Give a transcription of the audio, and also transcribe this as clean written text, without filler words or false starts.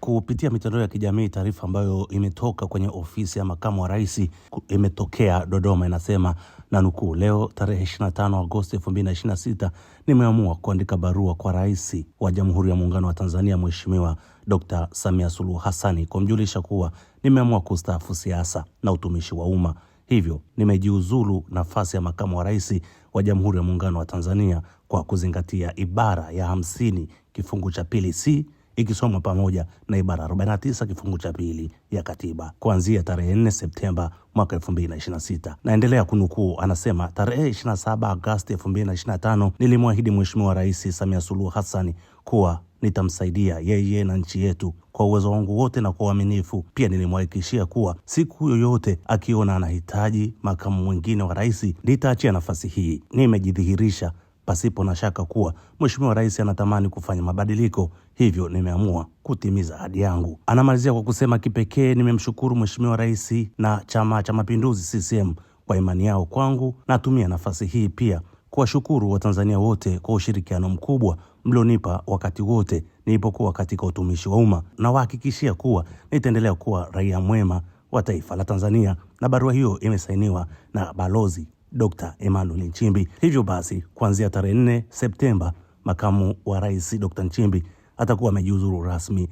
Kupitia mitandao ya kijamii, taarifa ambayo imetoka kwenye ofisi ya makamu wa rais imetokea Dodoma inasema, na nukuu, leo tarehe 25 Agosti 2026 nimeamua kuandika barua kwa Rais wa Jamhuri ya Muungano wa Tanzania Mheshimiwa Dr. Samia Suluhu Hassan kumjulisha kuwa nimeamua kustaafu siasa na utumishi wa umma. Hivyo nimejiuzulu nafasi ya makamu wa rais wa Jamhuri ya Muungano wa Tanzania kwa kuzingatia ibara ya 50 kifungu cha pili C ikisomwa pamoja na ibara 49 kifungu cha pili ya katiba kuanzia tarehe 4 Septemba mwaka 2026. Naendelea kunukuu, anasema tarehe 27 Agosti 2025 nilimwahidi Mheshimiwa Rais Samia Suluhu Hassan kuwa nitamsaidia yeye na nchi yetu kwa uwezo wangu wote na kwa uaminifu. Pia nilimhakikishia kuwa siku yoyote akiona anahitaji makamu mwingine wa rais nitaachia nafasi hii. Nimejidhihirisha pasipo na shaka kuwa Mheshimiwa Rais anatamani kufanya mabadiliko, hivyo nimeamua kutimiza ahadi yangu. Anamalizia kwa kusema, kipekee nimemshukuru Mheshimiwa Rais na Chama cha Mapinduzi CCM kwa imani yao kwangu. Natumia nafasi hii pia kuwashukuru Watanzania wote kwa ushirikiano mkubwa mlionipa wakati wote nilipokuwa katika utumishi wa umma, na wahakikishia kuwa nitaendelea kuwa raia mwema wa taifa la Tanzania. Na barua hiyo imesainiwa na Balozi Dr. Emmanuel Nchimbi. Hivyo basi, kuanzia tarehe 4 Septemba, makamu wa rais Dr. Nchimbi atakuwa amejiuzuru rasmi.